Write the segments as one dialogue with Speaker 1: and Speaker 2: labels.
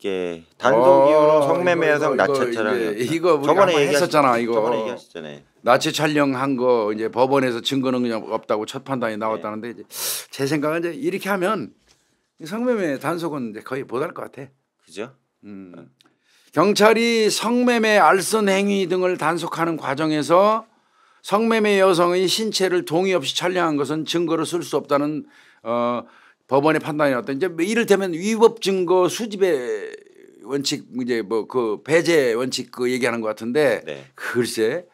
Speaker 1: 이게 단독 이유로 성매매 여성 나체 촬영.
Speaker 2: 이거 저번에 했었잖아. 이거
Speaker 1: 저번에 얘기하셨잖아요.
Speaker 2: 나체 촬영한 거 이제 법원에서 증거는 없다고 첫 판단이 나왔다는데 이제 제 생각은 이제 이렇게 하면 성매매 단속은 이제 거의 못할 것 같아.
Speaker 1: 그죠?
Speaker 2: 경찰이 성매매 알선 행위 등을 단속하는 과정에서 성매매 여성의 신체를 동의 없이 촬영한 것은 증거로 쓸 수 없다는 법원의 판단이 나왔다. 이제 이를테면 위법 증거 수집의 원칙 이제 뭐 그 배제 원칙 그 얘기하는 것 같은데
Speaker 1: 네.
Speaker 2: 글쎄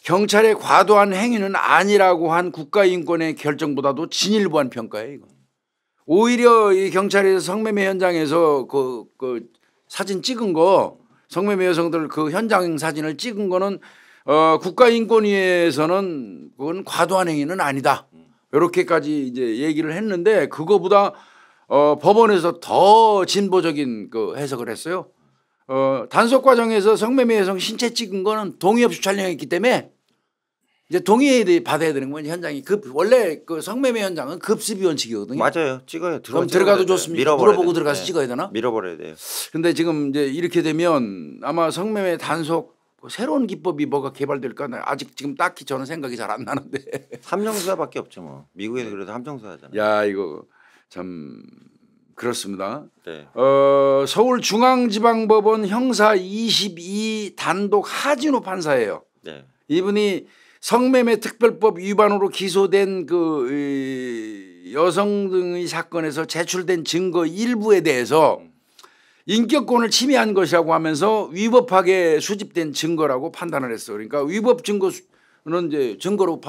Speaker 2: 경찰의 과도한 행위는 아니라고 한 국가인권의 결정보다도 진일보한 평가예요. 이거. 오히려 이 경찰에서 성매매 현장에서 그 사진 찍은 거 성매매 여성들 그 현장 사진을 찍은 거는 국가인권위에서는 그건 과도한 행위는 아니다. 이렇게까지 이제 얘기를 했는데 그거보다 법원에서 더 진보적인 그 해석을 했어요. 단속 과정에서 성매매 여성 신체 찍은 거는 동의 없이 촬영했기 때문에 이제 동의 받아야 되는 건 현장이 원래 그 성매매 현장은 급습이 원칙이거든요.
Speaker 1: 맞아요. 찍어요.
Speaker 2: 그럼 들어가도 좋습니까? 물어보고 들어가서 찍어야 되나?
Speaker 1: 밀어버려야 돼요.
Speaker 2: 근데 지금 이제 이렇게 되면 아마 성매매 단속 새로운 기법이 뭐가 개발될까? 아직 지금 딱히 저는 생각이 잘 안 나는데.
Speaker 1: 함정수사밖에 없죠 뭐. 미국에서 그래도 함정수사잖아요.
Speaker 2: 야 이거 참 그렇습니다.
Speaker 1: 네.
Speaker 2: 서울중앙지방법원 형사 22 단독 하진우 판사예요.
Speaker 1: 네.
Speaker 2: 이분이 성매매 특별법 위반으로 기소된 그 여성 등의 사건에서 제출된 증거 일부에 대해서 인격권을 침해한 것이라고 하면서 위법하게 수집된 증거라고 판단을 했어. 그러니까 위법 증거는 이제 증거로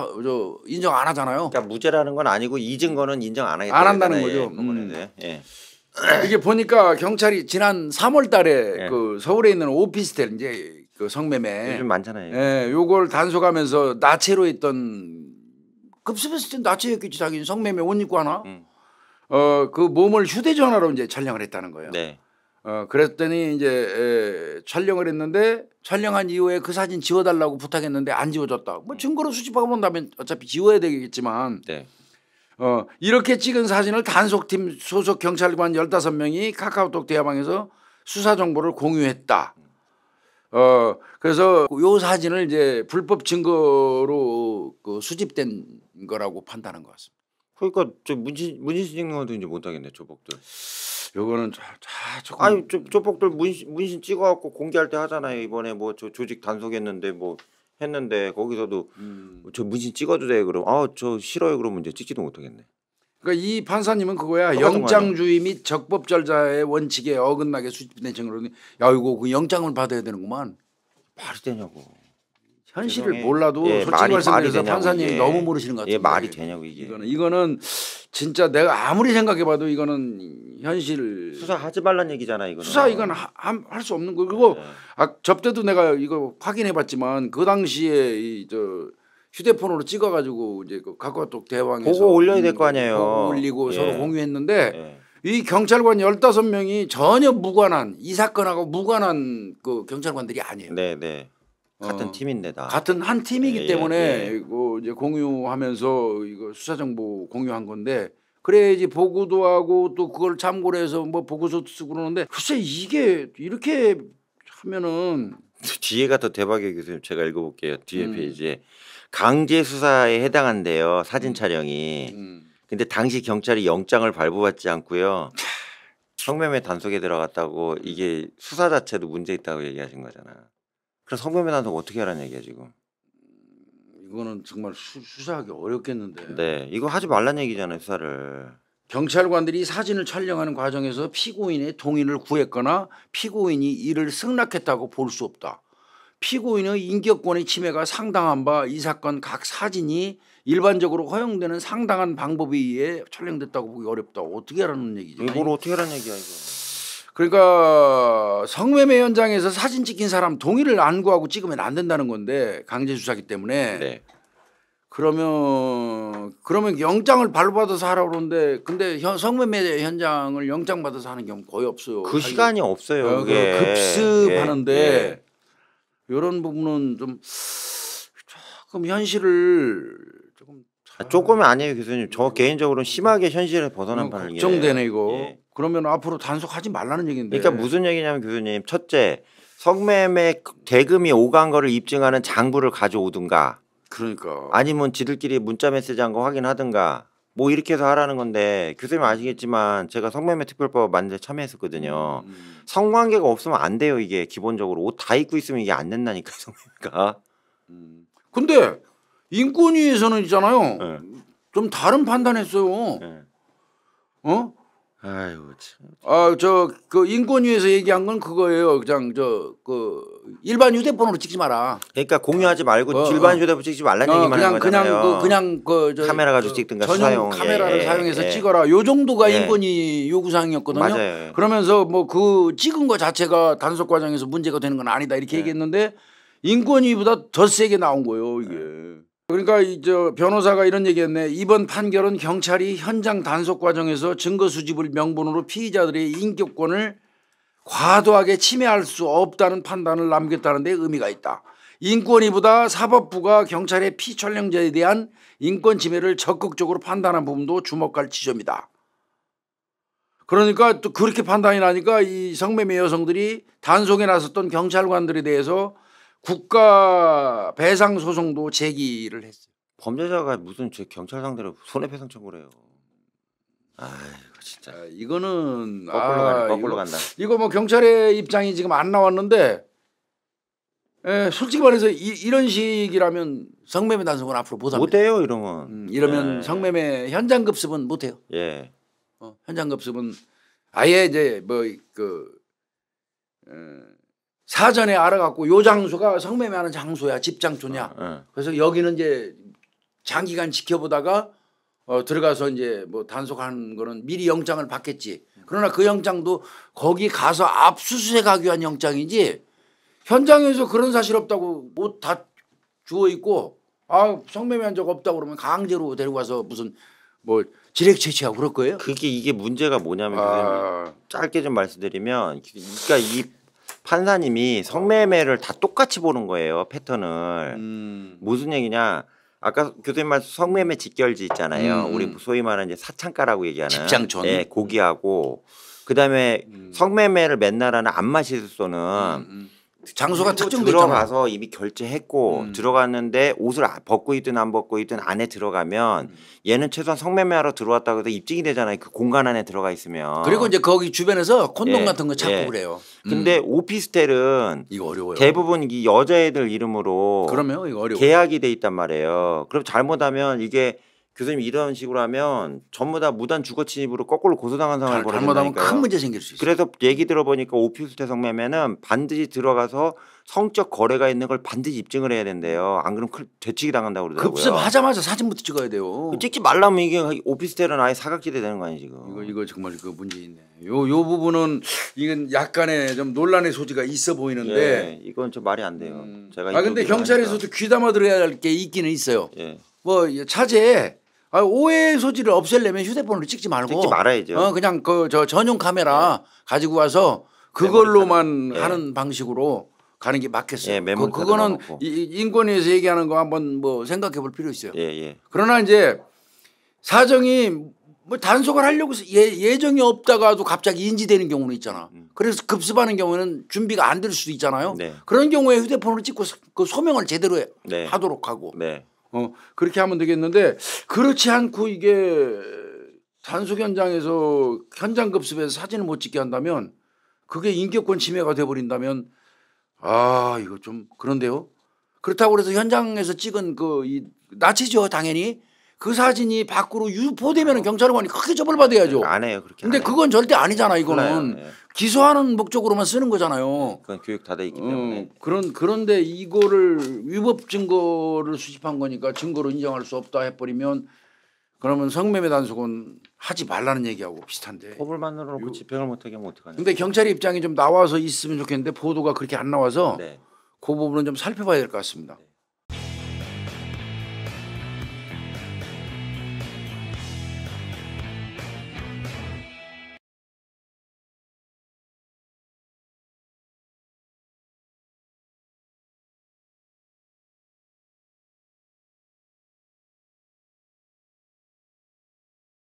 Speaker 2: 인정 안 하잖아요.
Speaker 1: 그러니까 무죄라는 건 아니고 이 증거는 인정 안 하겠다.
Speaker 2: 안 한다는 거죠.
Speaker 1: 예.
Speaker 2: 이게 보니까 경찰이 지난 3월 달에
Speaker 1: 예.
Speaker 2: 그 서울에 있는 오피스텔 이제 그 성매매
Speaker 1: 요즘 많잖아요.
Speaker 2: 예, 요걸 단속하면서 나체로 했던 급습했을 땐 나체였겠지. 자기는 성매매 옷 입고 하나? 그 몸을 휴대전화로 이제 촬영을 했다는 거예요.
Speaker 1: 네.
Speaker 2: 그랬더니 이제 촬영을 했는데 촬영한 이후에 그 사진 지워달라고 부탁했는데 안 지워졌다. 뭐 증거로 수집하고 난다면 어차피 지워야 되겠지만
Speaker 1: 네.
Speaker 2: 이렇게 찍은 사진을 단속팀 소속 경찰관 15명이 카카오톡 대화방에서 수사 정보를 공유했다. 그래서 요 사진을 이제 불법 증거로 그 수집된 거라고 판단한 것 같습니다.
Speaker 1: 그러니까 저 문신 찍는 것도 이제 못 하겠네 조폭들.
Speaker 2: 요거는 조금
Speaker 1: 아니 조폭들 문신 찍어갖고 공개할 때 하잖아요. 이번에 뭐 저 조직 단속했는데 뭐 했는데 거기서도 저 문신 찍어도 돼 그럼 저 싫어요 그러면 이제 찍지도 못하겠네.
Speaker 2: 그러니까 이 판사님은 그거야. 영장주의 및 적법절자의 원칙에 어긋나게 수집된 증거로 야 이거 그 영장을 받아야 되는구만.
Speaker 1: 말이 되냐고.
Speaker 2: 현실을
Speaker 1: 죄송해요.
Speaker 2: 몰라도
Speaker 1: 예,
Speaker 2: 솔직히 말씀드려서
Speaker 1: 되냐고,
Speaker 2: 판사님이
Speaker 1: 이게.
Speaker 2: 너무 모르시는 것 같아요.
Speaker 1: 예, 말이 되냐고 이게.
Speaker 2: 이거는 진짜 내가 아무리 생각해봐도 이거는 현실
Speaker 1: 수사하지 말란 얘기잖아 이거는.
Speaker 2: 수사 이건 할 수 없는 거. 그리고 접대도 내가 이거 확인해봤지만 그 당시에 휴대폰으로 찍어가지고 이제 그 카카오톡 대화방에서
Speaker 1: 보고 올려야 될 거 아니에요.
Speaker 2: 보고 올리고
Speaker 1: 예.
Speaker 2: 서로 공유했는데 이 경찰관 15명이 전혀 무관한 이 사건하고 무관한 그 경찰관들이 아니에요.
Speaker 1: 네. 같은 팀인데 다.
Speaker 2: 같은 한 팀이기
Speaker 1: 예,
Speaker 2: 때문에
Speaker 1: 예.
Speaker 2: 이거 이제 공유하면서 이거 수사 정보 공유한 건데 그래야지 보고도 하고 또 그걸 참고로 해서 뭐 보고서도 쓰고 그러는데 글쎄 이게 이렇게 하면은
Speaker 1: 뒤에가 더 대박이에요 교수님. 제가 읽어볼게요. 뒤에 페이지에 강제 수사에 해당한대요. 사진 촬영이. 근데 당시 경찰이 영장을 발부받지 않고요. 성매매 단속에 들어갔다고 이게 수사 자체도 문제 있다고 얘기하신 거잖아. 그럼 성매매 단속 어떻게 하라는 얘기야 지금?
Speaker 2: 이거는 정말 수사하기 어렵겠는데.
Speaker 1: 네, 이거 하지 말란 얘기잖아요 수사를.
Speaker 2: 경찰관들이 사진을 촬영하는 과정에서 피고인의 동의를 구했거나 피고인이 이를 승낙했다고 볼 수 없다. 피고인의 인격권의 침해가 상당한 바 이 사건 각 사진이 일반적으로 허용되는 상당한 방법에 의해 촬영됐다고 보기 어렵다. 어떻게 하라는 얘기죠?
Speaker 1: 이걸 어떻게 하라는 얘기야 이거.
Speaker 2: 그러니까 성매매 현장에서 사진 찍힌 사람 동의를 안 구하고 찍으면 안 된다는 건데 강제 수사기 때문에.
Speaker 1: 네.
Speaker 2: 그러면 영장을 발부받아서 하라고 그러는데 근데 성매매 현장을 영장 받아서 하는 경우 거의 없어요.
Speaker 1: 그 시간이 없어요. 그게.
Speaker 2: 급습하는데 이런 부분은 좀 조금 현실을 좀 조금
Speaker 1: 조금은 아니에요 교수님. 저 개인적으로는 심하게 현실에 벗어난 판을
Speaker 2: 걱정되네 이거.
Speaker 1: 예.
Speaker 2: 그러면 앞으로 단속하지 말라는 얘기인데.
Speaker 1: 그러니까 무슨 얘기냐면 교수님, 첫째 성매매 대금이 오간 거를 입증하는 장부를 가져오든가,
Speaker 2: 그러니까
Speaker 1: 아니면 지들끼리 문자 메시지한 거 확인하든가 뭐 이렇게 해서 하라는 건데, 교수님 아시겠지만 제가 성매매 특별법 만들 때 참여했었거든요. 성관계가 없으면 안 돼요. 이게 기본적으로 옷 다 입고 있으면 이게 안 된다니까 성매매가.
Speaker 2: 근데 인권위에서는 있잖아요.
Speaker 1: 네.
Speaker 2: 좀 다른 판단했어요.
Speaker 1: 네.
Speaker 2: 어?
Speaker 1: 아이고 참.
Speaker 2: 저 그 인권위에서 얘기한 건 그거예요. 그냥 일반 휴대폰으로 찍지 마라.
Speaker 1: 그러니까 공유하지 말고 일반 휴대폰 찍지 말라는 얘기만 하는 거잖아요.
Speaker 2: 그냥
Speaker 1: 카메라 가지고 찍든가
Speaker 2: 전용
Speaker 1: 사용,
Speaker 2: 카메라를 사용해서 찍어라. 요 정도가
Speaker 1: 예.
Speaker 2: 인권위 요구사항이었거든요.
Speaker 1: 맞아요.
Speaker 2: 그러면서 뭐 그 찍은 거 자체가 단속 과정에서 문제가 되는 건 아니다 이렇게 얘기했는데 인권위보다 더 세게 나온 거예요 이게. 그러니까 저 변호사가 이런 얘기했네. 이번 판결은 경찰이 현장 단속 과정에서 증거 수집을 명분으로 피의자들의 인격권을 과도하게 침해할 수 없다는 판단을 남겼다는 데 의미가 있다. 인권위보다 사법부가 경찰의 피촬영자에 대한 인권 침해를 적극적으로 판단한 부분도 주목할 지점이다. 그러니까 또 그렇게 판단이 나니까 이 성매매 여성들이 단속에 나섰던 경찰관들에 대해서 국가 배상 소송도 제기를 했어요.
Speaker 1: 범죄자가 무슨 제 경찰 상대로 손해배상 청구를 해요. 아이고 진짜.
Speaker 2: 이거는
Speaker 1: 거꾸로 간다.
Speaker 2: 이거 뭐 경찰의 입장이 지금 안 나왔는데, 솔직히 말해서 이런 식이라면 성매매 단속은 앞으로
Speaker 1: 못해요 이러면.
Speaker 2: 이러면 성매매 현장 급습은 못해요.
Speaker 1: 예.
Speaker 2: 현장 급습은 아예 이제 사전에 알아갖고 요 장소가 성매매하는 장소야, 집장소냐. 그래서 여기는 이제 장기간 지켜보다가 들어가서 이제 뭐 단속하는 거는 미리 영장을 받겠지. 그러나 그 영장도 거기 가서 압수수색하기 위한 영장이지, 현장에서 그런 사실 없다고 옷 다 주워 입고 성매매한 적 없다고 그러면 강제로 데리고 가서 무슨 뭐 지렉 채취하고 그럴 거예요.
Speaker 1: 이게 문제가 뭐냐면 짧게 좀 말씀드리면, 그러니까 이 판사님이 성매매를 다 똑같이 보는 거예요, 패턴을. 무슨 얘기냐? 아까 교수님 말씀 성매매 직결지 있잖아요. 우리 소위 말하는 이제 사창가라고 얘기하는
Speaker 2: 집장촌.
Speaker 1: 예, 고기하고 그다음에 성매매를 맨날 하는 안마실소는
Speaker 2: 장소가 특정돼
Speaker 1: 들어가서 이미 결제했고 들어갔는데 옷을 벗고 있든 안 벗고 있든 안에 들어가면 얘는 최소한 성매매하러 들어왔다고 해서 입증이 되잖아요. 그 공간 안에 들어가 있으면.
Speaker 2: 그리고 이제 거기 주변에서 콘돔 같은 거 찾고 그래요.
Speaker 1: 근데 오피스텔은
Speaker 2: 이거 어려워요.
Speaker 1: 대부분 이 여자애들 이름으로
Speaker 2: 그러면 이거 어려워.
Speaker 1: 계약이 돼 있단 말이에요. 그럼 잘못하면 이게 교수님 이런 식으로 하면 전부 다 무단 주거 침입으로 거꾸로 고소당한 상황을
Speaker 2: 잘못하면
Speaker 1: 벌어진다니까요.
Speaker 2: 큰 문제 생길 수 있어요.
Speaker 1: 그래서 얘기 들어보니까 오피스텔 성매매는 반드시 들어가서 성적 거래가 있는 걸 반드시 입증을 해야 된대요. 안 그러면 되치기 당한다고 그러더라고요.
Speaker 2: 급습하자마자 사진부터 찍어야 돼요.
Speaker 1: 찍지 말라면 이게 오피스텔은 아예 사각지대 되는 거 아니에요 지금.
Speaker 2: 이거 정말 그 문제 있네. 요 부분은 이건 약간의 좀 논란의 소지가 있어 보이는데.
Speaker 1: 예, 이건 좀 말이 안 돼요. 제가
Speaker 2: 근데 경찰에서도 귀담아 들어야 할 게 있기는 있어요.
Speaker 1: 예.
Speaker 2: 뭐 차제에 오해 소지를 없애려면 휴대폰으로 찍지 말고
Speaker 1: 찍지 말아야죠.
Speaker 2: 그냥 저 전용 카메라 가지고 와서 그걸로만 하는 방식으로 가는 게 맞겠어요.
Speaker 1: 예,
Speaker 2: 그거는 인권위에서 얘기하는 거 한번 뭐 생각해 볼 필요 있어요.
Speaker 1: 예.
Speaker 2: 그러나 이제 사정이 뭐 단속을 하려고 예정이 없다가도 갑자기 인지되는 경우는 있잖아. 그래서 급습하는 경우에는 준비가 안 될 수도 있잖아요.
Speaker 1: 네.
Speaker 2: 그런 경우에 휴대폰으로 찍고 그 소명을 제대로 하도록 하고.
Speaker 1: 네.
Speaker 2: 그렇게 하면 되겠는데, 그렇지 않고 이게 단속 현장에서 현장 급습해서 사진을 못 찍게 한다면, 그게 인격권 침해가 돼버린다면 이거 좀 그런데요. 그렇다고 해서 현장에서 찍은 나치죠 당연히. 그 사진이 밖으로 유포되면 경찰관이 크게 처벌받아야죠.
Speaker 1: 안 해요 그렇게.
Speaker 2: 근데 그건 절대 아니잖아. 이거는 기소하는 목적으로만 쓰는 거잖아요.
Speaker 1: 그건 교육 다 돼 있기 때문에.
Speaker 2: 그런데 이거를 위법 증거를 수집한 거니까 증거로 인정할 수 없다 해버리면, 그러면 성매매 단속은 하지 말라는 얘기하고 비슷한데.
Speaker 1: 법을 만들어 놓고 집행을 못하게 하면 어떡하냐.
Speaker 2: 근데 경찰의 입장이 좀 나와서 있으면 좋겠는데 보도가 그렇게 안 나와서 그 부분은 좀 살펴봐야 될 것 같습니다.